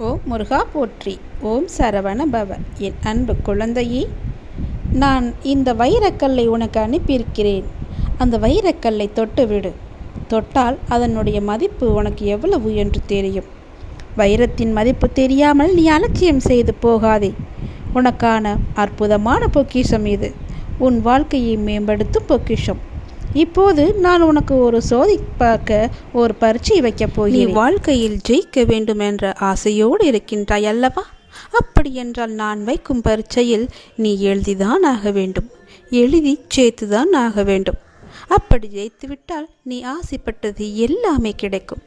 ஓம் முருகா போற்றி. ஓம் சரவண பவ. என் அன்பு குழந்தையே, நான் இந்த வைரக்கல்லை உனக்கு அனுப்பியிருக்கிறேன். அந்த வைரக்கல்லை தொட்டுவிடு. தொட்டால் அதனுடைய மதிப்பு உனக்கு எவ்வளவு என்று தெரியும். வைரத்தின் மதிப்பு தெரியாமல் நீ அலட்சியம் செய்து போகாதே. உனக்கான அற்புதமான பொக்கிஷம் இது. உன் வாழ்க்கையை மேம்படுத்தும் பொக்கிஷம். இப்போது நான் உனக்கு ஒரு பார்க்க ஒரு பரீட்சை வைக்கப் போகிறேன். நீ வாழ்க்கையில் ஜெயிக்க வேண்டும் என்ற ஆசையோடு இருக்கின்றாய் அல்லவா? அப்படி என்றால் நான் வைக்கும் பரீட்சையில் நீ எழுதிதான் ஆக வேண்டும். எழுதி ஜெயித்துதான் ஆக வேண்டும். அப்படி ஜெயித்துவிட்டால் நீ ஆசைப்பட்டது எல்லாமே கிடைக்கும்.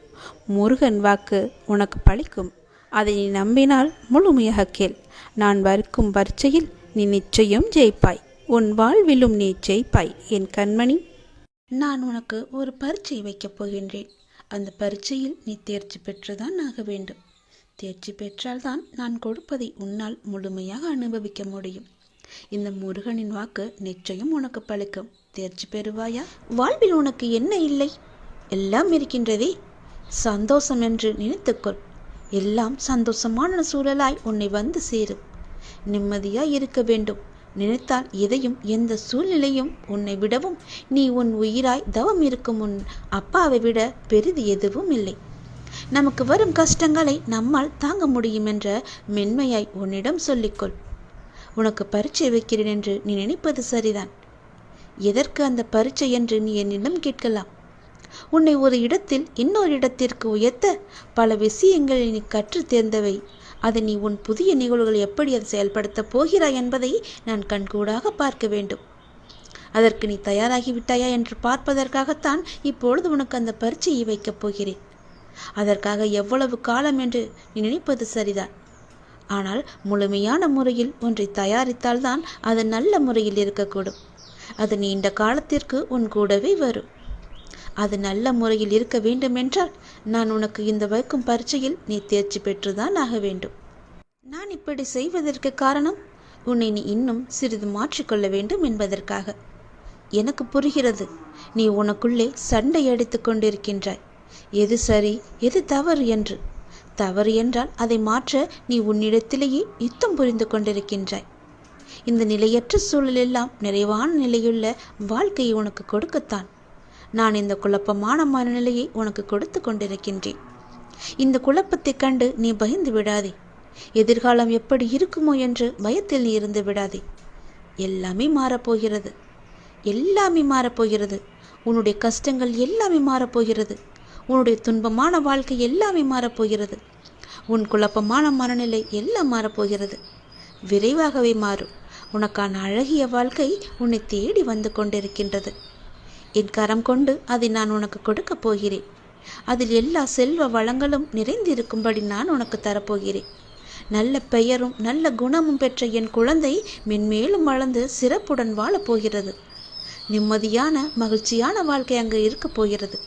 முருகன் வாக்கு உனக்கு பலிக்கும். அதை நீ நம்பினால் முழுமையாக கேள். நான் வைக்கும் பரீட்சையில் நீ நிச்சயம் ஜெயிப்பாய். உன் வாழ்விலும் நீ ஜெயிப்பாய் என் கண்மணி. நான் உனக்கு ஒரு பரீட்சை வைக்கப் போகின்றேன். அந்த பரீட்சையில் நீ தேர்ச்சி பெற்றுதான் ஆக வேண்டும். தேர்ச்சி பெற்றால்தான் நான் கொடுப்பதை உன்னால் முழுமையாக அனுபவிக்க முடியும். இந்த முருகனின் வாக்கு நிச்சயம் உனக்கு பலிக்கும். தேர்ச்சி பெறுவாயா? வாழ்வில் உனக்கு என்ன இல்லை? எல்லாம் இருக்கின்றதே. சந்தோஷம் என்று நினைத்துக்கொள். எல்லாம் சந்தோஷமான சூழலாய் உன்னை வந்து சேரும். நிம்மதியாய் இருக்க வேண்டும். நினைத்தால் எதையும் எந்த சூழ்நிலையும் உன்னை விடவும் நீ உன் உயிராய் தவம் இருக்கும் உன் அப்பாவை விட பெரிது எதுவும் இல்லை. நமக்கு வரும் கஷ்டங்களை நம்மால் தாங்க முடியும் என்ற மென்மையாய் உன்னிடம் சொல்லிக்கொள். உனக்கு பரீட்சை வைக்கிறேன் என்று நீ நினைப்பது சரிதான். எதற்கு அந்த பரீட்சை என்று நீ என்னிடம் கேட்கலாம். உன்னை ஒரு இடத்தில் இன்னொரு இடத்திற்கு உயர்த்த பல விஷயங்களை நீ கற்று தேர்ந்தவை. அதை நீ உன் புதிய நிகழ்வுகளை எப்படி அதை செயல்படுத்தப் போகிறாய் என்பதை நான் கண்கூடாக பார்க்க வேண்டும். அதற்கு நீ தயாராகிவிட்டாயா என்று பார்ப்பதற்காகத்தான் இப்பொழுது உனக்கு அந்த பரீட்சையை வைக்கப் போகிறேன். அதற்காக எவ்வளவு காலம் என்று நீ நினைப்பது சரிதான். ஆனால் முழுமையான முறையில் ஒன்றை தயாரித்தால்தான் அது நல்ல முறையில் இருக்கக்கூடும். அது நீண்ட காலத்திற்கு உன் கூடவே வரும். அது நல்ல முறையில் இருக்க வேண்டுமென்றால் நான் உனக்கு இந்த வைக்கும் பரீட்சையில் நீ தேர்ச்சி பெற்றுதான் ஆக வேண்டும். நான் இப்படி செய்வதற்கு காரணம் உன்னை நீ இன்னும் சிறிது மாற்றிக்கொள்ள வேண்டும் என்பதற்காக. எனக்கு புரிகிறது. நீ உனக்குள்ளே சண்டை அடித்து கொண்டிருக்கின்றாய். எது சரி எது தவறு என்று. தவறு என்றால் அதை மாற்ற நீ உன்னிடத்திலேயே யுத்தம் புரிந்து கொண்டிருக்கின்றாய். இந்த நிலையற்ற சூழலெல்லாம் நிறைவான நிலையுள்ள வாழ்க்கையை உனக்கு கொடுக்கத்தான் நான் இந்த குழப்பமான மனநிலையை உனக்கு கொடுத்து கொண்டிருக்கின்றேன். இந்த குழப்பத்தை கண்டு நீ பயந்து விடாதே. எதிர்காலம் எப்படி இருக்குமோ என்று பயத்தில் நீ இருந்து விடாதே. எல்லாமே மாறப்போகிறது. எல்லாமே மாறப்போகிறது. உன்னுடைய கஷ்டங்கள் எல்லாமே மாறப்போகிறது. உன்னுடைய துன்பமான வாழ்க்கை எல்லாமே மாறப்போகிறது. உன் குழப்பமான மனநிலை எல்லாம் மாறப்போகிறது. விரைவாகவே மாறும். உனக்கான அழகிய வாழ்க்கை உன்னை தேடி வந்து கொண்டிருக்கின்றது. என் கரம் கொண்டு அதை நான் உனக்கு கொடுக்க போகிறேன். அதில் எல்லா செல்வ வளங்களும் நிறைந்திருக்கும்படி நான் உனக்கு தரப்போகிறேன். நல்ல பெயரும் நல்ல குணமும் பெற்ற என் குழந்தை மென்மேலும் வளர்ந்து சிறப்புடன் வாழப்போகிறது. நிம்மதியான மகிழ்ச்சியான வாழ்க்கை அங்கு இருக்கப் போகிறது.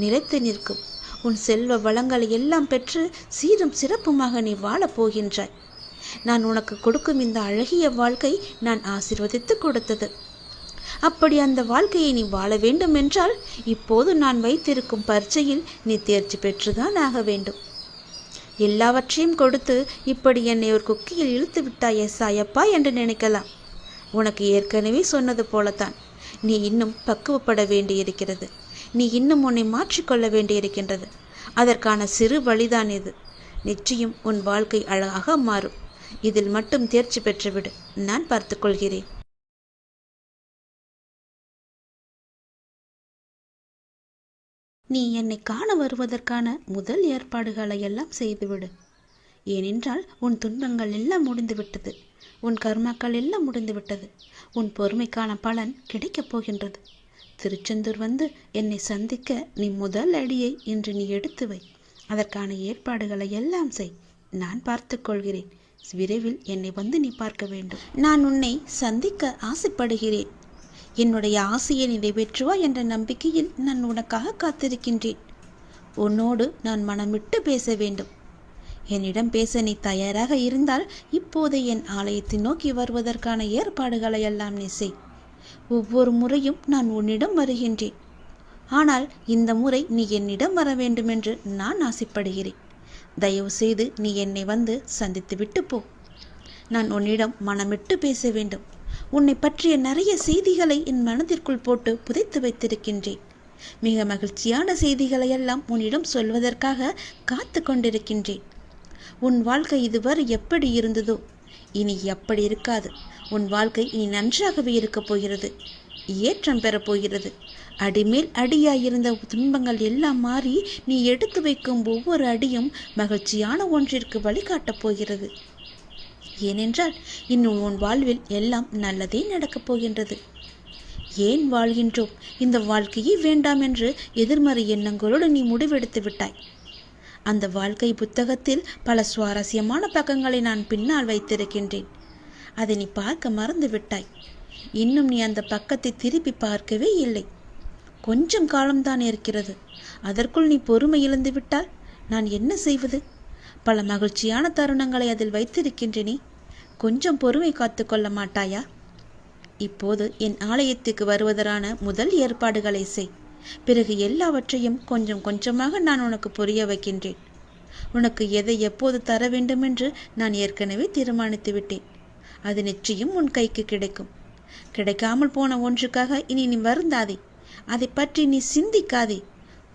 நிலைத்து நிற்கும் உன் செல்வ வளங்களை எல்லாம் பெற்று சீரும் சிறப்புமாக நீ வாழப்போகின்றாய். நான் உனக்கு கொடுக்கும் இந்த அழகிய வாழ்க்கை நான் ஆசீர்வதித்து கொடுத்தது. அப்படி அந்த வாழ்க்கையை நீ வாழ வேண்டும் என்றால் இப்போது நான் வைத்திருக்கும் பரீட்சையில் நீ தேர்ச்சி பெற்றுதான் ஆக வேண்டும். எல்லாவற்றையும் கொடுத்து இப்படி என்னை ஒரு குக்கியில் இழுத்து விட்டாயே சாயப்பா என்று நினைக்கலாம். உனக்கு ஏற்கனவே சொன்னது போலத்தான். நீ இன்னும் பக்குவப்பட வேண்டியிருக்கிறது. நீ இன்னும் உன்னை மாற்றிக்கொள்ள வேண்டியிருக்கின்றது. அதற்கான சிறு வழிதான் இது. நிச்சயம் உன் வாழ்க்கை அழகாக மாறும். இதில் மட்டும் தேர்ச்சி பெற்றுவிடு. நான் பார்த்துக்கொள்கிறேன். நீ என்னை காண வருவதற்கான முதல் ஏற்பாடுகளை எல்லாம் செய்துவிடு. ஏனென்றால் உன் துன்பங்கள் எல்லாம் முடிந்துவிட்டது. உன் கர்மாக்கள் எல்லாம் முடிந்துவிட்டது. உன் பொறுமைக்கான பலன் கிடைக்கப் போகின்றது. திருச்செந்தூர் வந்து என்னை சந்திக்க நீ முதல் அடியை இன்று நீ எடுத்து வை. அதற்கான ஏற்பாடுகளை எல்லாம் செய். நான் பார்த்து கொள்கிறேன். விரைவில் என்னை வந்து நீ பார்க்க வேண்டும். நான் உன்னை சந்திக்க ஆசைப்படுகிறேன். என்னுடைய ஆசையை நிறைவேற்றுவா என்ற நம்பிக்கையில் நான் உனக்காக காத்திருக்கின்றேன். உன்னோடு நான் மனமிட்டு பேச வேண்டும். என்னிடம் பேச நீ தயாராக இருந்தால் இப்போதே என் ஆலயத்தை நோக்கி வருவதற்கான ஏற்பாடுகளை எல்லாம் நீ செய். ஒவ்வொரு முறையும் நான் உன்னிடம் வருகின்றேன். ஆனால் இந்த முறை நீ என்னிடம் வர வேண்டுமென்று நான் ஆசைப்படுகிறேன். தயவு செய்து நீ என்னை வந்து சந்தித்து விட்டு போ. நான் உன்னிடம் மனமிட்டு பேச வேண்டும். உன்னை பற்றிய நிறைய செய்திகளை என் மனதிற்குள் போட்டு புதைத்து வைத்திருக்கின்றேன். மிக மகிழ்ச்சியான செய்திகளையெல்லாம் உன்னிடம் சொல்வதற்காக காத்து கொண்டிருக்கின்றேன். உன் வாழ்க்கை இதுவரை எப்படி இருந்ததோ இனி அப்படி இருக்காது. உன் வாழ்க்கை இனி நன்றாகவே இருக்கப் போகிறது. ஏற்றம் பெறப்போகிறது. அடிமேல் அடியாயிருந்த துன்பங்கள் எல்லாம் மாறி நீ எடுத்து வைக்கும் ஒவ்வொரு அடியும் மகிழ்ச்சியான ஒன்றிற்கு வழிகாட்டப் போகிறது. ஏனென்றால் இன்னும் உன் வாழ்வில் எல்லாம் நல்லதே நடக்கப் போகின்றது. ஏன் வாழ்கின்றோம், இந்த வாழ்க்கையே வேண்டாம் என்று எதிர்மறை எண்ணங்களோடு நீ முடிவெடுத்து விட்டாய். அந்த வாழ்க்கை புத்தகத்தில் பல சுவாரஸ்யமான பக்கங்களை நான் பின்னால் வைத்திருக்கின்றேன். அதை நீ பார்க்க மறந்து விட்டாய். இன்னும் நீ அந்த பக்கத்தை திருப்பி பார்க்கவே இல்லை. கொஞ்சம் காலம்தான் இருக்கிறது. அதற்குள் நீ பொறுமை இழந்து விட்டால் நான் என்ன செய்வது? பல மகிழ்ச்சியான தருணங்களை அதில் வைத்திருக்கின்றேனே. கொஞ்சம் பொறுமை காத்து கொள்ள மாட்டாயா? இப்போது என் ஆலயத்துக்கு வருவதற்கான முதல் ஏற்பாடுகளை செய். பிறகு எல்லாவற்றையும் கொஞ்சம் கொஞ்சமாக நான் உனக்கு புரிய வைக்கின்றேன். உனக்கு எதை எப்போது தர வேண்டும் என்று நான் ஏற்கனவே தீர்மானித்து விட்டேன். அது நிச்சயம் உன் கைக்கு கிடைக்கும். கிடைக்காமல் போன ஒன்றுக்காக இனி நீ வருந்தாதே. அதை பற்றி நீ சிந்திக்காதே.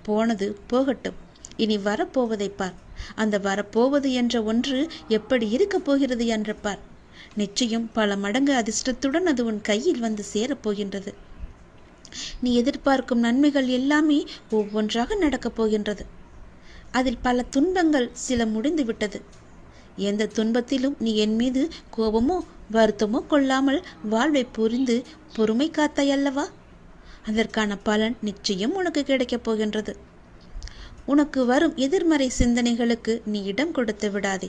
போனது போகட்டும். இனி வரப்போவதை பார். அந்த வரப்போவது என்ற ஒன்று எப்படி இருக்கப் போகிறது என்று பார். நிச்சயம் பல மடங்கு அதிர்ஷ்டத்துடன் அது உன் கையில் வந்து சேரப்போகின்றது. நீ எதிர்பார்க்கும் நன்மைகள் எல்லாமே ஒவ்வொன்றாக நடக்கப் போகின்றது. அதில் பல துன்பங்கள் சில முடிந்து விட்டது. எந்த துன்பத்திலும் நீ என் மீது கோபமோ வருத்தமோ கொள்ளாமல் வாழ்வை புரிந்து பொறுமை காத்தாயல்லவா? அதற்கான பலன் நிச்சயம் உனக்கு கிடைக்கப் போகின்றது. உனக்கு வரும் எதிர்மறை சிந்தனைகளுக்கு நீ இடம் கொடுத்து விடாதே.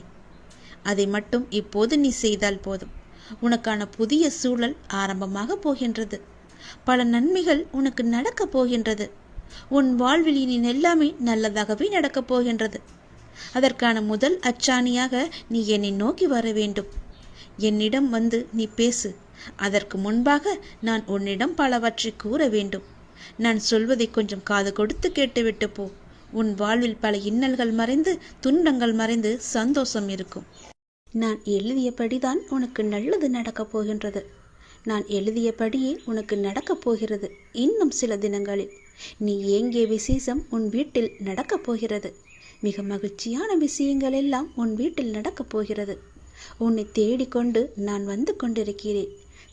அதை மட்டும் இப்போது நீ செய்தால் போதும். உனக்கான புதிய சூழல் ஆரம்பமாக போகின்றது. பல நன்மைகள் உனக்கு நடக்கப் போகின்றது. உன் வாழ்வில் இனி எல்லாமே நல்லதாகவே நடக்கப் போகின்றது. அதற்கான முதல் அச்சாணியாக நீ என்னை நோக்கி வர வேண்டும். என்னிடம் வந்து நீ பேசு. அதற்கு முன்பாக நான் உன்னிடம் பலவற்றை கூற வேண்டும். நான் சொல்வதை கொஞ்சம் காது கொடுத்து கேட்டுவிட்டு போ. உன் வாழ்வில் பல இன்னல்கள் மறைந்து துன்பங்கள் மறைந்து சந்தோஷம் இருக்கும். நான் எழுதியபடிதான் உனக்கு நல்லது நடக்கப் போகின்றது. நான் எழுதியபடியே உனக்கு நடக்கப் போகிறது. இன்னும் சில தினங்களில் நீ ஏங்கிய விசேஷம் உன் வீட்டில் நடக்கப் போகிறது. மிக மகிழ்ச்சியான விஷயங்கள் எல்லாம் உன் வீட்டில் நடக்கப் போகிறது. உன்னை தேடிக்கொண்டு நான் வந்து கொண்டிருக்கிறேன்.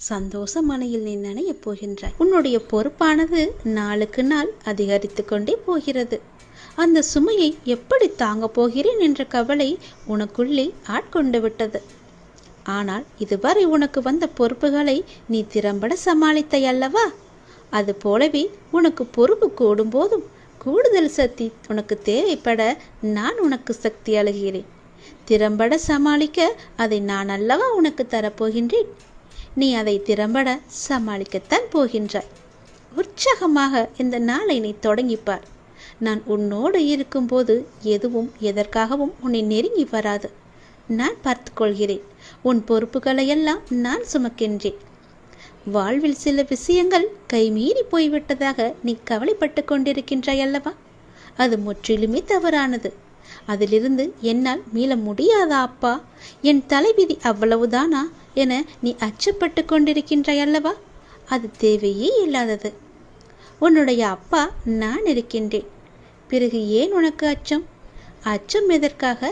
சந்தோஷ மலையில் நீ நனையப் போகின்றாய். உன்னுடைய பொறுப்பானது நாளுக்கு நாள் அதிகரித்து கொண்டே போகிறது. அந்த சுமையை எப்படி தாங்கப் போகிறேன் என்ற கவலை உனக்குள்ளே ஆட்கொண்டு விட்டது. ஆனால் இதுவரை உனக்கு வந்த பொறுப்புகளை நீ திறம்பட சமாளித்தாய் அல்லவா? அது போலவே உனக்கு பொறுப்பு கூடும் போதும் கூடுதல் சக்தி உனக்கு தேவைப்பட நான் உனக்கு சக்தி அளிக்கிறேன். திறம்பட சமாளிக்க அதை நான் அல்லவா உனக்கு தரப்போகின்றேன். நீ அதை திறம்பட சமாளிக்கத்தான் போகின்றாய். உற்சாகமாக இந்த நாளை நீ தொடங்கிப்பார். நான் உன்னோடு இருக்கும்போது எதுவும் எதற்காகவும் உன்னை நெருங்கி வராது. நான் பார்த்து கொள்கிறேன். உன் பொறுப்புகளையெல்லாம் நான் சுமக்கின்றேன். வாழ்வில் சில விஷயங்கள் கைமீறி போய்விட்டதாக நீ கவலைப்பட்டு கொண்டிருக்கின்றாய் அல்லவா? அது முற்றிலுமே தவறானது. அதிலிருந்து என்னால் மீள முடியாதா அப்பா? என் தலைவிதி அவ்வளவுதானா என நீ அச்சப்பட்டு கொண்டிருக்கின்றாய் அல்லவா? அது தேவையே இல்லாதது. உன்னுடைய அப்பா நான் இருக்கின்றேன். பிறகு ஏன் உனக்கு அச்சம்? அச்சம் எதற்காக?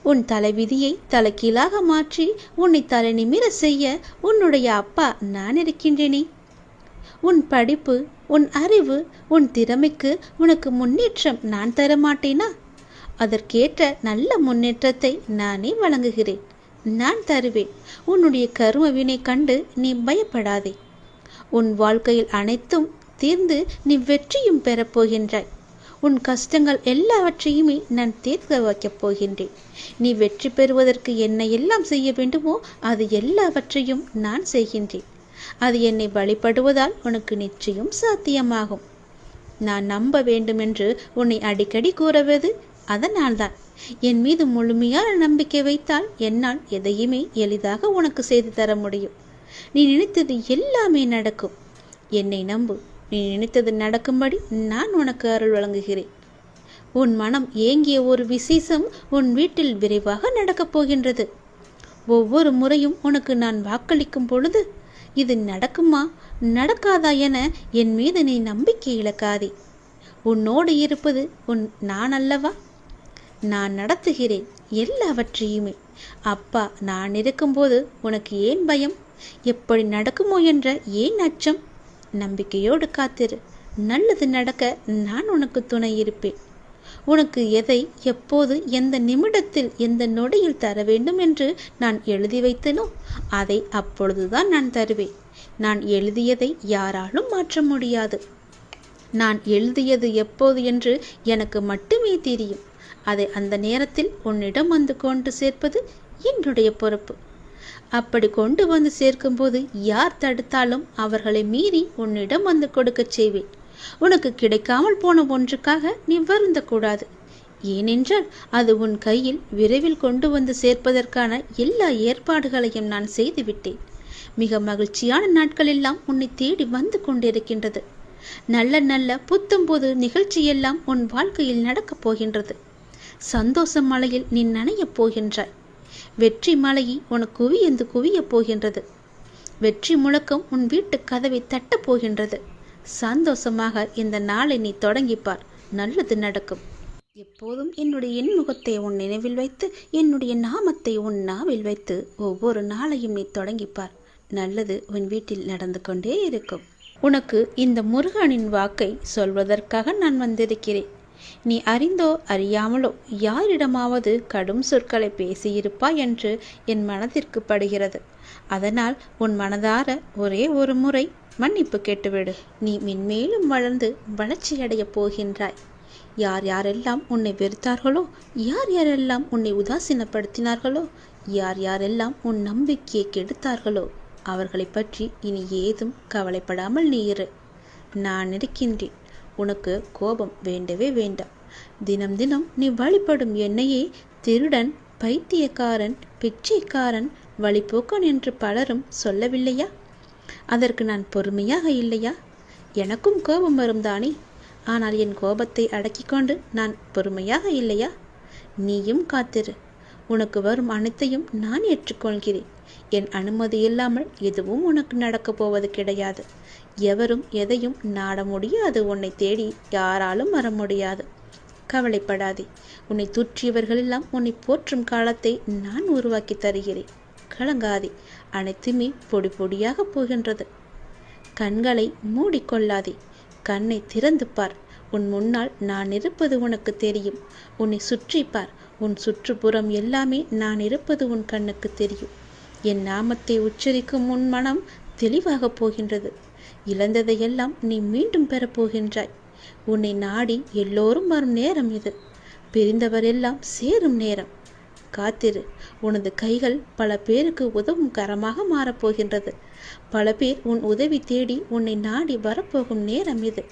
உன் தலைவிதியை தலைகீழாக மாற்றி உன்னை தலை நிமிர செய்ய உன்னுடைய அப்பா நான் இருக்கின்றேனே. உன் படிப்பு, உன் அறிவு, உன் திறமைக்கு உனக்கு முன்னேற்றம் நான் தரமாட்டேனா? அதற்கேற்ற நல்ல முன்னேற்றத்தை நானே வழங்குகிறேன். நான் தருவேன். உன்னுடைய கர்ம வினை கண்டு நீ பயப்படாதே. உன் வாழ்க்கையில் அனைத்தும் தீர்ந்து நீ வெற்றியும் பெறப்போகின்றாய். உன் கஷ்டங்கள் எல்லாவற்றையுமே நான் தீர்க்க வைக்கப் போகின்றேன். நீ வெற்றி பெறுவதற்கு என்ன எல்லாம் செய்ய வேண்டுமோ அது எல்லாவற்றையும் நான் செய்கின்றேன். அது என்னை வழிபடுவதால் உனக்கு நிச்சயம் சாத்தியமாகும். நான் நம்ப வேண்டும் என்று உன்னை அடிக்கடி கூறுவது அதனால்தான். என் மீது முழுமையான நம்பிக்கை வைத்தால் என்னால் எதையுமே எளிதாக உனக்கு செய்து தர முடியும். நீ நினைத்தது எல்லாமே நடக்கும். என்னை நம்பு. நீ நினைத்தது நடக்கும்படி நான் உனக்கு அருள் வழங்குகிறேன். உன் மனம் ஏங்கிய ஒரு விசேஷம் உன் வீட்டில் விரைவாக நடக்கப் போகின்றது. ஒவ்வொரு முறையும் உனக்கு நான் வாக்களிக்கும் பொழுது இது நடக்குமா நடக்காதா என என் மீது நீ நம்பிக்கை இழக்காதே. உன்னோடு இருப்பது நான் அல்லவா? நான் நடத்துகிறேன் எல்லாவற்றையுமே. அப்பா நான் இருக்கும்போது உனக்கு ஏன் பயம்? எப்படி நடக்குமோ என்ற ஏன் அச்சம்? நம்பிக்கையோடு காத்திரு. நல்லது நடக்க நான் உனக்கு துணை இருப்பேன். உனக்கு எதை எப்போது எந்த நிமிடத்தில் எந்த நொடியில் தர வேண்டும் என்று நான் எழுதி வைத்தனோ அதை அப்பொழுதுதான் நான் தருவேன். நான் எழுதியதை யாராலும் மாற்ற முடியாது. நான் எழுதியது எப்போது என்று எனக்கு மட்டுமே தெரியும். அதை அந்த நேரத்தில் உன்னிடம் வந்து கொண்டு சேர்ப்பது என்னுடைய பொறுப்பு. அப்படி கொண்டு வந்து சேர்க்கும்போது யார் தடுத்தாலும் அவர்களை மீறி உன்னிடம் வந்து கொடுக்க செய்வேன். உனக்கு கிடைக்காமல் போன ஒன்றுக்காக நீ வருந்தக்கூடாது. ஏனென்றால் அது உன் கையில் விரைவில் கொண்டு வந்து சேர்ப்பதற்கான எல்லா ஏற்பாடுகளையும் நான் செய்துவிட்டேன். மிக மகிழ்ச்சியான நாட்கள் எல்லாம் உன்னை தேடி வந்து கொண்டிருக்கின்றது. நல்ல நல்ல புத்தம்போது நிகழ்ச்சியெல்லாம் உன் வாழ்க்கையில் நடக்கப் போகின்றது. சந்தோஷ மலையில் நீ நனையப் போகின்றாய். வெற்றி மலையை உனக்கு குவியந்து குவியப் போகின்றது. வெற்றி முழக்கம் உன் வீட்டு கதவை தட்டப் போகின்றது. சந்தோஷமாக இந்த நாளை நீ தொடங்கிப்பார். நல்லது நடக்கும். எப்போதும் என்னுடைய முகத்தை உன் நினைவில் வைத்து என்னுடைய நாமத்தை உன் நாவில் வைத்து ஒவ்வொரு நாளையும் நீ தொடங்கிப்பார். நல்லது உன் வீட்டில் நடந்து கொண்டே இருக்கும். உனக்கு இந்த முருகனின் வாக்கை சொல்வதற்காக நான் வந்திருக்கிறேன். நீ அறிந்தோ அறியாமலோ யாரிடமாவது கடும் சொற்களை பேசியிருப்பாய் என்று என் மனதிற்கு படுகிறது. அதனால் உன் மனதார ஒரே ஒரு முறை மன்னிப்பு கேட்டுவிடு. நீ மென்மேலும் வளர்ந்து வளர்ச்சியடையப் போகின்றாய். யார் யாரெல்லாம் உன்னை வெறுத்தார்களோ, யார் யாரெல்லாம் உன்னை உதாசீனப்படுத்தினார்களோ, யார் யாரெல்லாம் உன் நம்பிக்கையை கெடுத்தார்களோ அவர்களை பற்றி இனி ஏதும் கவலைப்படாமல் நீ இரு. நான் இருக்கின்றேன். உனக்கு கோபம் வேண்டவே வேண்டாம். தினம் தினம் நீ வழிபடும் என்னையே திருடன், பைத்தியக்காரன், பிச்சைக்காரன், வழிபோக்கன் என்று பலரும் சொல்லவில்லையா? அதற்கு நான் பொறுமையாக இல்லையா? எனக்கும் கோபம் வரும் தானே. ஆனால் என் கோபத்தை அடக்கிக் கொண்டு நான் பொறுமையாக இல்லையா? நீயும் காத்திரு. உனக்கு வரும் அனைத்தையும் நான் ஏற்றுக்கொள்கிறேன். என் அனுமதி இல்லாமல் எதுவும் உனக்கு நடக்கப் போவது கிடையாது. எவரும் எதையும் நாட முடியாது. உன்னை தேடி யாராலும் வர முடியாது. கவலைப்படாதே. உன்னை தூற்றியவர்களெல்லாம் உன்னை போற்றும் காலத்தை நான் உருவாக்கி தருகிறேன். கலங்காதே. அனைத்துமே பொடி பொடியாக போகின்றது. கண்களை மூடிக்கொள்ளாதே. கண்ணை திறந்து பார். உன் முன்னால் நான் இருப்பது உனக்கு தெரியும். உன்னை சுற்றி பார். உன் சுற்றுப்புறம் எல்லாமே நான் இருப்பது உன் கண்ணுக்கு தெரியும். என் நாமத்தை உச்சரிக்கும் உன் மனம் தெளிவாக போகின்றது. இழந்ததையெல்லாம் நீ மீண்டும் பெறப்போகின்றாய். உன்னை நாடி எல்லோரும் வரும் நேரம் இது. பிரிந்தவரெல்லாம் சேரும் நேரம். காத்திரு. உனது கைகள் பல பேருக்கு உதவும் கரமாக மாறப்போகின்றது. பல பேர் உன் உதவி தேடி உன்னை நாடி வரப்போகும் நேரம் இது.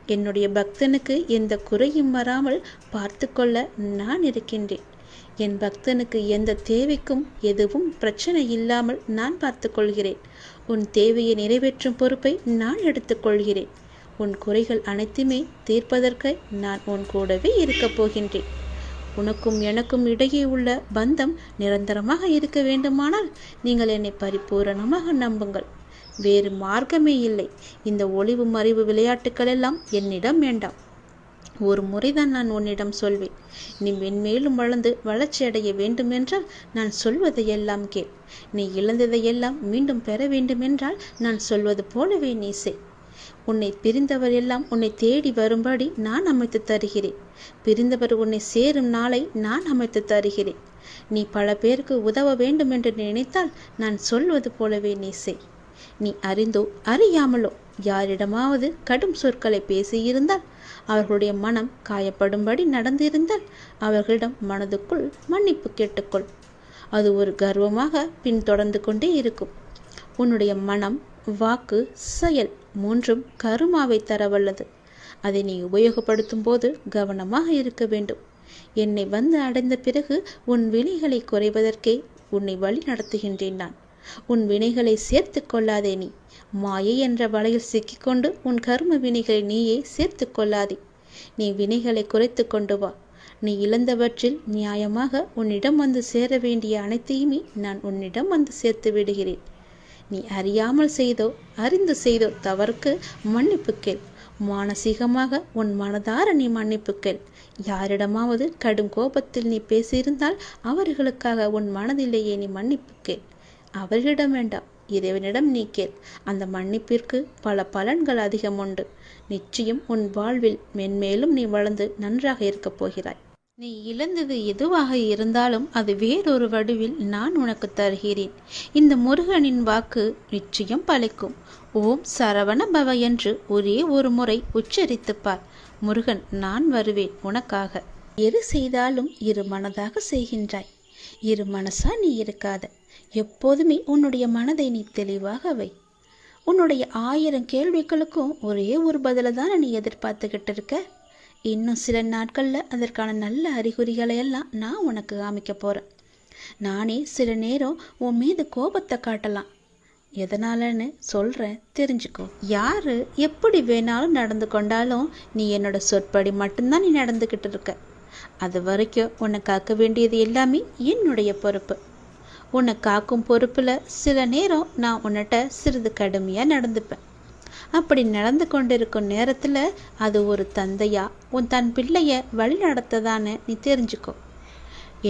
என்னுடைய பக்தனுக்கு எந்த குறையும் வராமல் பார்த்து கொள்ள நான் இருக்கின்றேன். என் பக்தனுக்கு எந்த தேவைக்கும் எதுவும் பிரச்சனை இல்லாமல் நான் பார்த்து கொள்கிறேன். உன் தேவையை நிறைவேற்றும் பொறுப்பை நான் எடுத்துக்கொள்கிறேன். உன் குறைகள் அனைத்துமே தீர்ப்பதற்கு நான் உன் கூடவே இருக்கப் போகின்றேன். உனக்கும் எனக்கும் இடையே உள்ள பந்தம் நிரந்தரமாக இருக்க வேண்டுமானால் நீங்கள் என்னை பரிபூரணமாக நம்புங்கள். வேறு மார்க்கமே இல்லை. இந்த ஒளிவு மறைவு விளையாட்டுக்கள் எல்லாம் என்னிடம் வேண்டாம். ஒரு முறைதான் நான் உன்னிடம் சொல்வேன். நீ மென்மேலும் வளர்ந்து வளர்ச்சி அடைய வேண்டுமென்றால் நான் சொல்வதையெல்லாம் கேள். நீ இழந்ததையெல்லாம் மீண்டும் பெற வேண்டுமென்றால் நான் சொல்வது போலவே நீ செய். உன்னை பிரிந்தவர் எல்லாம் உன்னை தேடி வரும்படி நான் அமைத்து தருகிறேன். பிரிந்தவர் உன்னை சேரும் நாளை நான் அமைத்து தருகிறேன். நீ பல பேருக்கு உதவ வேண்டும் என்று நினைத்தால் நான் சொல்வது போலவே நீ செய். நீ அறிந்தோ அறியாமலோ யாரிடமாவது கடும் சொற்களை பேசியிருந்தால், அவர்களுடைய மனம் காயப்படும்படி நடந்திருந்தால் அவர்களிடம் மனதுக்குள் மன்னிப்பு கேட்டுக்கொள். அது ஒரு கர்வமாக பின்தொடர்ந்து கொண்டே இருக்கும். உன்னுடைய மனம், வாக்கு, செயல் மூன்றும் கருமாவை தரவல்லது. அதை நீ உபயோகப்படுத்தும் போது கவனமாக இருக்க வேண்டும். என்னை வந்து அடைந்த பிறகு உன் வினைகளை குறைவதற்கே உன்னை வழி நடத்துகின்றேன் நான். உன் வினைகளை சேர்த்து கொள்ளாதே. நீ மாயை என்ற வலையில் சிக்கிக்கொண்டு உன் கர்ம வினைகளை நீயே சேர்த்து கொள்ளாதே. நீ வினைகளை குறைத்து கொண்டு வா. நீ இழந்தவற்றில் நியாயமாக உன்னிடம் வந்து சேர வேண்டிய அனைத்தையுமே நான் உன்னிடம் வந்து சேர்த்து விடுகிறேன். நீ அறியாமல் செய்தோ அறிந்து செய்தோ தவறுக்கு மன்னிப்பு கேள். மானசீகமாக உன் மனதார நீ மன்னிப்பு கேள். யாரிடமாவது கடும் கோபத்தில் நீ பேசியிருந்தால் அவர்களுக்காக உன் மனதிலேயே நீ மன்னிப்பு கேள். அவர்களிடம் வேண்டாம், இறைவனிடம் நீ கேள். அந்த மன்னிப்பிற்கு பல பலன்கள் அதிகம் உண்டு. நிச்சயம் உன் வாழ்வில் மென்மேலும் நீ வளர்ந்து நன்றாக இருக்கப் போகிறாய். நீ இழந்தது எதுவாக இருந்தாலும் அது வேறொரு வடிவில் நான் உனக்கு தருகிறேன். இந்த முருகனின் வாக்கு நிச்சயம் பலிக்கும். ஓம் சரவண பவ என்று ஒரே ஒரு முறை உச்சரித்துப்பார். முருகன், நான் வருவேன் உனக்காக. எது செய்தாலும் இரு மனதாக செய்கின்றாய். இரு மனசா நீ இருக்காத. எப்போதுமே உன்னுடைய மனதை நீ தெளிவாக வை. உன்னுடைய 1000 கேள்விகளுக்கும் ஒரே ஒரு பதில தானே நீ எதிர்பார்த்துக்கிட்டு இருக்க. இன்னும் சில நாட்களில் அதற்கான நல்ல அறிகுறிகளை எல்லாம் நான் உனக்கு காமிக்க போகிறேன். நானே சில நேரம் உன் மீது கோபத்தை காட்டலாம். எதனாலன்னு சொல்கிறேன், தெரிஞ்சுக்கோ. யார் எப்படி வேணாலும் நடந்து கொண்டாலும் நீ என்னோட சொற்படி மட்டும்தான் நீ நடந்துக்கிட்டு இருக்க. அது வரைக்கும் உன்னை காக்க வேண்டியது எல்லாமே என்னுடைய பொறுப்பு. உன்னை காக்கும் பொறுப்பில் சில நேரம் நான் உன்னிட்ட சிறிது கடுமையாக நடந்துப்பேன். அப்படி நடந்து கொண்டிருக்கும் நேரத்தில் அது ஒரு தந்தையா உன் தன் பிள்ளைய வழி நடத்ததான்னு நீ தெரிஞ்சுக்கோ.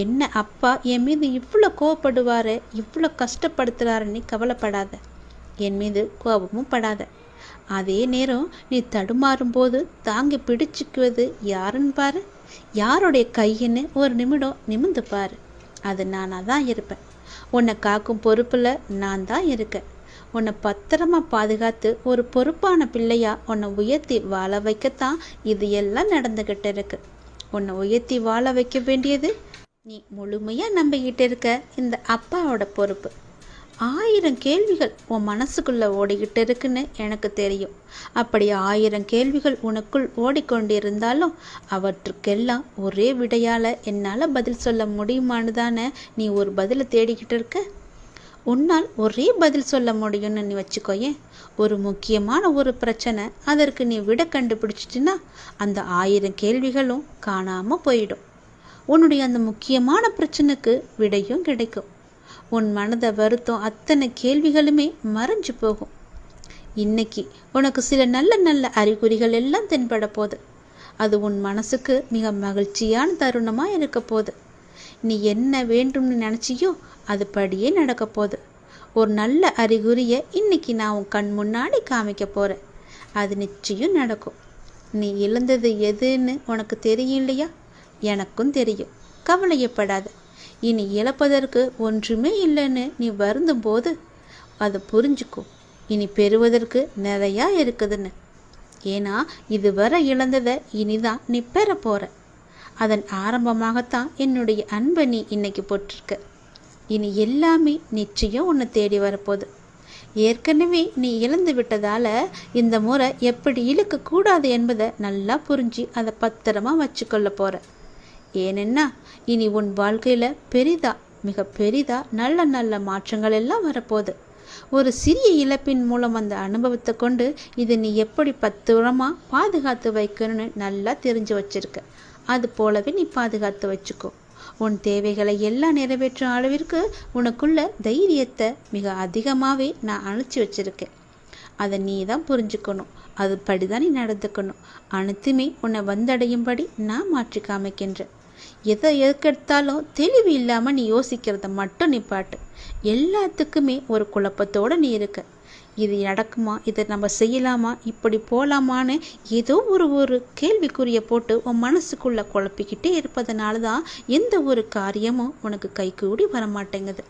என்ன அப்பா என் மீது இவ்வளோ கோவப்படுவார், இவ்வளோ கஷ்டப்படுத்துகிறாருன்னு கவலைப்படாத. என் மீது கோபமும் படாத. அதே நேரம் நீ தடுமாறும் போது தாங்கி பிடிச்சிக்குவது யாருன்னு பாரு. யாருடைய கையின்னு ஒரு நிமிடம் நிமிந்து பாரு. அது நானாக தான் இருப்பேன். உன்னை காக்கும் பொறுப்பில் நான் தான் இருக்கேன். உன்னை பத்திரமா பாதுகாத்து ஒரு பொறுப்பான பிள்ளையா உன்னை உயர்த்தி வாழ வைக்கத்தான் இது எல்லாம் நடந்துகிட்டு இருக்கு. உன்னை உயர்த்தி வாழ வைக்க வேண்டியது நீ முழுமையா நம்பிக்கிட்டு இருக்க இந்த அப்பாவோட பொறுப்பு. 1000 கேள்விகள் உன் மனசுக்குள்ள ஓடிக்கிட்டு இருக்குன்னு எனக்கு தெரியும். அப்படி 1000 கேள்விகள் உனக்குள் ஓடிக்கொண்டிருந்தாலும் அவற்றுக்கெல்லாம் ஒரே விடையால என்னால் பதில் சொல்ல முடியுமான்னு தானே நீ ஒரு பதிலை தேடிக்கிட்டு இருக்க. உன்னால் ஒரே பதில் சொல்ல முடியும்னு நீ வச்சுக்கோயேன். ஒரு முக்கியமான ஒரு பிரச்சனை, அதற்கு நீ விட கண்டுபிடிச்சிட்டின்னா அந்த 1000 கேள்விகளும் காணாமல் போயிடும். உன்னுடைய அந்த முக்கியமான பிரச்சனைக்கு விடையும் கிடைக்கும். உன் மனதை வருத்தம் அத்தனை கேள்விகளுமே மறைஞ்சு போகும். இன்னைக்கு உனக்கு சில நல்ல நல்ல அறிகுறிகள் எல்லாம் தென்பட போகுது. அது உன் மனசுக்கு மிக மகிழ்ச்சியான தருணமாக இருக்க போகுது. நீ என்ன வேண்டும்னு நினச்சியோ அது படியே நடக்க போகுது. ஒரு நல்ல அறிகுறியை இன்னைக்கு நான் உன் கண் முன்னாடி காமிக்க போகிறேன். அது நிச்சயம் நடக்கும். நீ இழந்தது எதுன்னு உனக்கு தெரியும் இல்லையா? எனக்கும் தெரியும். கவலையப்படாத. இனி இழப்பதற்கு ஒன்றுமே இல்லைன்னு நீ வருந்தும் போது அதை புரிஞ்சுக்கோ. இனி பெறுவதற்கு நிறையா இருக்குதுன்னு. ஏன்னா இதுவரை இழந்ததை இனிதான் நீ பெற போகிற. அதன் ஆரம்பமாகத்தான் என்னுடைய அன்பை நீ இன்னைக்கு போட்டிருக்க. இனி எல்லாமே நிச்சயம் உன்னை தேடி வரப்போகுது. ஏற்கனவே நீ இழந்து விட்டதால் இந்த முறை எப்படி இழுக்கக்கூடாது என்பதை நல்லா புரிஞ்சு அதை பத்திரமா வச்சுக்கொள்ள போகிற. ஏனென்னா இனி உன் வாழ்க்கையில் பெரிதா, மிக பெரிதா நல்ல நல்ல மாற்றங்கள் எல்லாம் வரப்போகுது. ஒரு சிறிய இழப்பின் மூலம் அந்த அனுபவத்தை கொண்டு இதை நீ எப்படி பத்திரமாக பாதுகாத்து வைக்கணும்னு நல்லா தெரிஞ்சு வச்சிருக்க. அது போலவே நீ பாதுகாத்து வச்சுக்கோ. உன் தேவைகளை எல்லாம் நிறைவேற்றும் அளவிற்கு உனக்குள்ள தைரியத்தை மிக அதிகமாகவே நான் அணைச்சி வச்சிருக்கேன். அதை நீ தான் புரிஞ்சுக்கணும். அது படிதான் நீ நடந்துக்கணும். அனைத்துமே உன்னை வந்தடையும்படி நான் மாற்றி காமிக்கின்றேன். எதை எதுக்கெடுத்தாலும் தெளிவு இல்லாமல் நீ யோசிக்கிறத மட்டும் நிப்பாட்டு. எல்லாத்துக்குமே ஒரு குழப்பத்தோடு நீ இருக்க. இது நடக்குமா, இதை நம்ம செய்யலாமா, இப்படி போகலாமான்னு ஏதோ ஒரு கேள்விக்குறியை போட்டு உன் மனசுக்குள்ளே குழப்பிக்கிட்டே இருப்பதனால தான் எந்த ஒரு காரியமும் உனக்கு கைகூடி வரமாட்டேங்குது.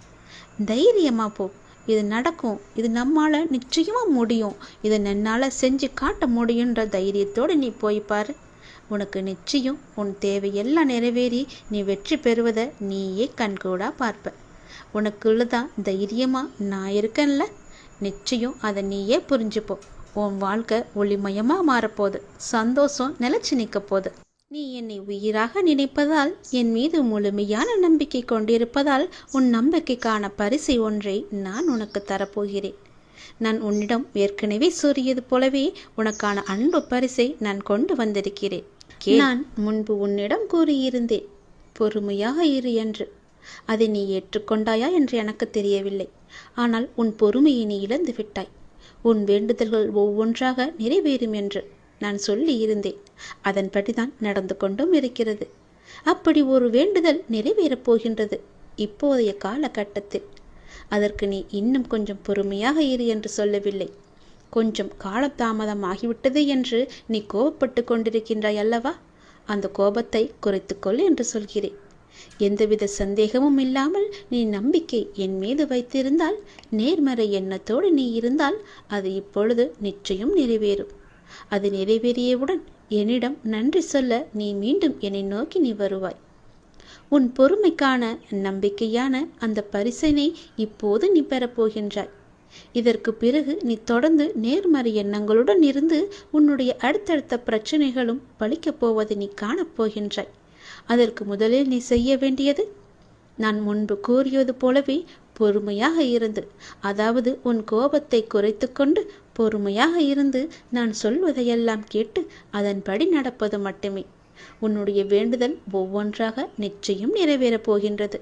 தைரியமாக போ. இது நடக்கும். இது நம்மால் நிச்சயமாக முடியும். இதை என்னால் செஞ்சு காட்ட முடியுன்ற தைரியத்தோடு நீ போய்ப்பார். உனக்கு நிச்சயம் உன் தேவையெல்லாம் நிறைவேறி நீ வெற்றி பெறுவதை நீயே கண்கூடா பார்ப்ப. உனக்குள்ளதான் தைரியமாக நான் இருக்கேன்ல, நிச்சயம் அதை நீயே புரிஞ்சுப்போ. உன் வாழ்க்கை ஒளிமயமாக மாறப்போகுது. சந்தோஷம் நிலச்சி நிற்க போகுது. நீ என்னை உயிராக நினைப்பதால், என் மீது முழுமையான நம்பிக்கை கொண்டிருப்பதால் உன் நம்பிக்கைக்கான பரிசை ஒன்றை நான் உனக்கு தரப்போகிறேன். நான் உன்னிடம் ஏற்கனவே கூறியது போலவே உனக்கான அன்பு பரிசை நான் கொண்டு வந்திருக்கிறேன். நான் முன்பு உன்னிடம் கூறியிருந்தேன், பொறுமையாக இரு என்று. அதை நீ ஏற்றுக்கொண்டாயா என்று எனக்கு தெரியவில்லை. ஆனால் உன் பொறுமையை நீ இழந்து விட்டாய். உன் வேண்டுதல்கள் ஒவ்வொன்றாக நிறைவேறும் என்று நான் சொல்லி இருந்தேன். அதன்படிதான் நடந்து கொண்டும் இருக்கிறது. அப்படி ஒரு வேண்டுதல் நிறைவேறப் போகின்றது இப்போதைய காலகட்டத்தில். அதற்கு நீ இன்னும் கொஞ்சம் பொறுமையாக இரு என்று சொல்லவில்லை. கொஞ்சம் காலதாமதம் ஆகிவிட்டது என்று நீ கோபப்பட்டு கொண்டிருக்கின்றாய் அல்லவா? அந்த கோபத்தை குறைத்துக்கொள் என்று சொல்கிறேன். எந்தவித சந்தேகமும் இல்லாமல் நீ நம்பிக்கை என் மீது வைத்திருந்தால், நேர்மறை எண்ணத்தோடு நீ இருந்தால், அது இப்பொழுது நிச்சயம் நிறைவேறும். அது நிறைவேறியவுடன் என்னிடம் நன்றி சொல்ல நீ மீண்டும் என்னை நோக்கி நீ வருவாய். உன் பொறுமைக்கான நம்பிக்கையான அந்த பரிசினை இப்போது நீ பெறப்போகின்றாய். இதற்கு பிறகு நீ தொடர்ந்து நேர்மறை எண்ணங்களுடன் இருந்து உன்னுடைய அடுத்தடுத்த பிரச்சனைகளும் பலிக்கப் போவதை நீ காணப்போகின்றாய். அதற்கு முதலில் நீ செய்ய வேண்டியது, நான் முன்பு கூறியது போலவே பொறுமையாக இருந்து, அதாவது உன் கோபத்தை குறைத்து கொண்டு பொறுமையாக இருந்து நான் சொல்வதையெல்லாம் கேட்டு அதன்படி நடப்பது மட்டுமே. உன்னுடைய வேண்டுதல் ஒவ்வொன்றாக நிச்சயம் நிறைவேறப் போகின்றது.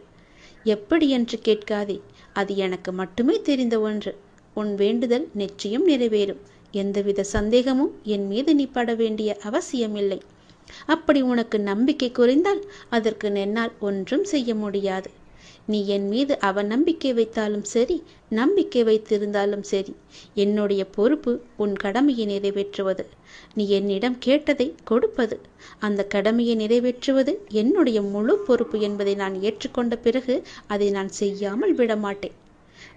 எப்படி என்று கேட்காதே, அது எனக்கு மட்டுமே தெரிந்த ஒன்று. உன் வேண்டுதல் நிச்சயம் நிறைவேறும். எந்தவித சந்தேகமும் என் மீது நீ பட வேண்டிய அவசியமில்லை. அப்படி உனக்கு நம்பிக்கை குறைந்தால் அதற்கு என்னால் ஒன்றும் செய்ய முடியாது. நீ என் மீது அவநம்பிக்கை வைத்தாலும் சரி, நம்பிக்கை வைத்திருந்தாலும் சரி, என்னுடைய பொறுப்பு உன் கடமையை நிறைவேற்றுவது. நீ என்னிடம் கேட்டதை கொடுப்பது. அந்த கடமையை நிறைவேற்றுவது என்னுடைய முழு பொறுப்பு என்பதை நான் ஏற்றுக்கொண்ட பிறகு அதை நான் செய்யாமல் விடமாட்டேன்.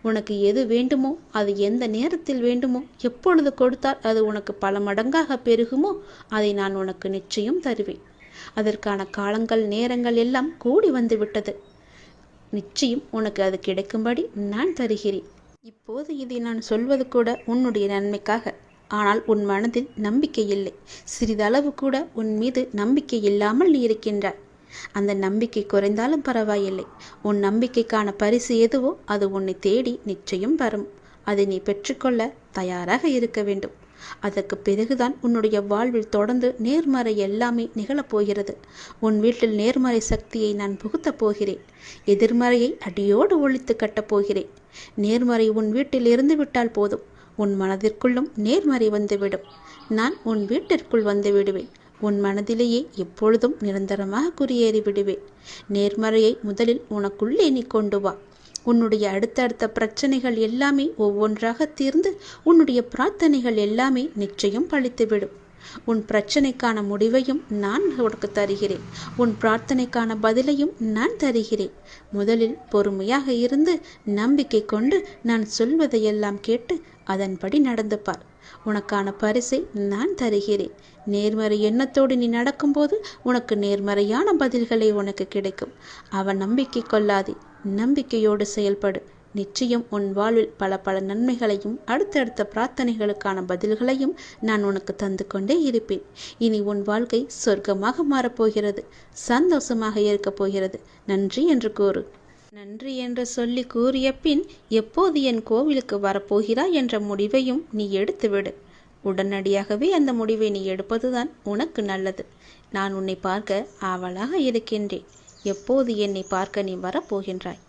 உனக்கு எது வேண்டுமோ, அது எந்த நேரத்தில் வேண்டுமோ, எப்பொழுது கொடுத்தால் அது உனக்கு பல மடங்காக பெருகுமோ அதை நான் உனக்கு நிச்சயம் தருவேன். அதற்கான காலங்கள் நேரங்கள் எல்லாம் கூடி வந்து விட்டது. நிச்சயம் உனக்கு அது கிடைக்கும்படி நான் தருகிறேன். இப்போது இதை நான் சொல்வது கூட உன்னுடைய நன்மைக்காக. ஆனால் உன் மனதில் நம்பிக்கை இல்லை. சிறிதளவு கூட உன் மீது நம்பிக்கை இல்லாமல் நீ இருக்கின்றாய். அந்த நம்பிக்கை குறைந்தாலும் பரவாயில்லை. உன் நம்பிக்கைக்கான பரிசு எதுவோ அது உன்னை தேடி நிச்சயம் வரும். அதை நீ பெற்றுக்கொள்ள தயாராக இருக்க வேண்டும். அதற்கு பிறகுதான் உன்னுடைய வாழ்வில் தொடர்ந்து நேர்மறை எல்லாமே நிகழப்போகிறது. உன் வீட்டில் நேர்மறை சக்தியை நான் புகுத்தப் போகிறேன். எதிர்மறையை அடியோடு ஒழித்து கட்டப் போகிறேன். நேர்மறை உன் வீட்டில் இருந்து விட்டால் போதும், உன் மனதிற்குள்ளும் நேர்மறை வந்துவிடும். நான் உன் வீட்டிற்குள் வந்து விடுவேன். உன் மனதிலேயே எப்பொழுதும் நிரந்தரமாக குடியேறி விடுவேன். நேர்மறையை முதலில் உனக்குள்ளே நீ கொண்டு வா. உன்னுடைய அடுத்தடுத்த பிரச்சனைகள் எல்லாமே ஒவ்வொன்றாக தீர்ந்து உன்னுடைய பிரார்த்தனைகள் எல்லாமே நிச்சயம் பலித்துவிடும். உன் பிரச்சனைக்கான முடிவையும் நான் உனக்கு தருகிறேன். உன் பிரார்த்தனைக்கான பதிலையும் நான் தருகிறேன். முதலில் பொறுமையாக இருந்து நம்பிக்கை கொண்டு நான் சொல்வதையெல்லாம் கேட்டு அதன்படி நடந்து பார். உனக்கான பரிசை நான் தருகிறேன். நேர்மறை எண்ணத்தோடு நீ நடக்கும்போது உனக்கு நேர்மறையான பதில்களை உனக்கு கிடைக்கும். அவன் நம்பிக்கை கொள்ளாதே, நம்பிக்கையோடு செயல்படு. நிச்சயம் உன் வாழ்வில் பல பல நன்மைகளையும் அடுத்தடுத்த பிரார்த்தனைகளுக்கான பதில்களையும் நான் உனக்கு தந்து கொண்டே இருப்பேன். இனி உன் வாழ்க்கை சொர்க்கமாக மாறப்போகிறது. சந்தோஷமாக இருக்கப் போகிறது. நன்றி என்று கூறு. நன்றி என்று சொல்லி கூறிய பின் எப்போது என் கோவிலுக்கு வரப்போகிறாய் என்ற முடிவையும் நீ எடுத்துவிடு. உடனடியாகவே அந்த முடிவை நீ எடுப்பதுதான் உனக்கு நல்லது. நான் உன்னை பார்க்க ஆவலாக இருக்கின்றேன். எப்போது என்னை பார்க்க நீ வரப்போகின்றாய்?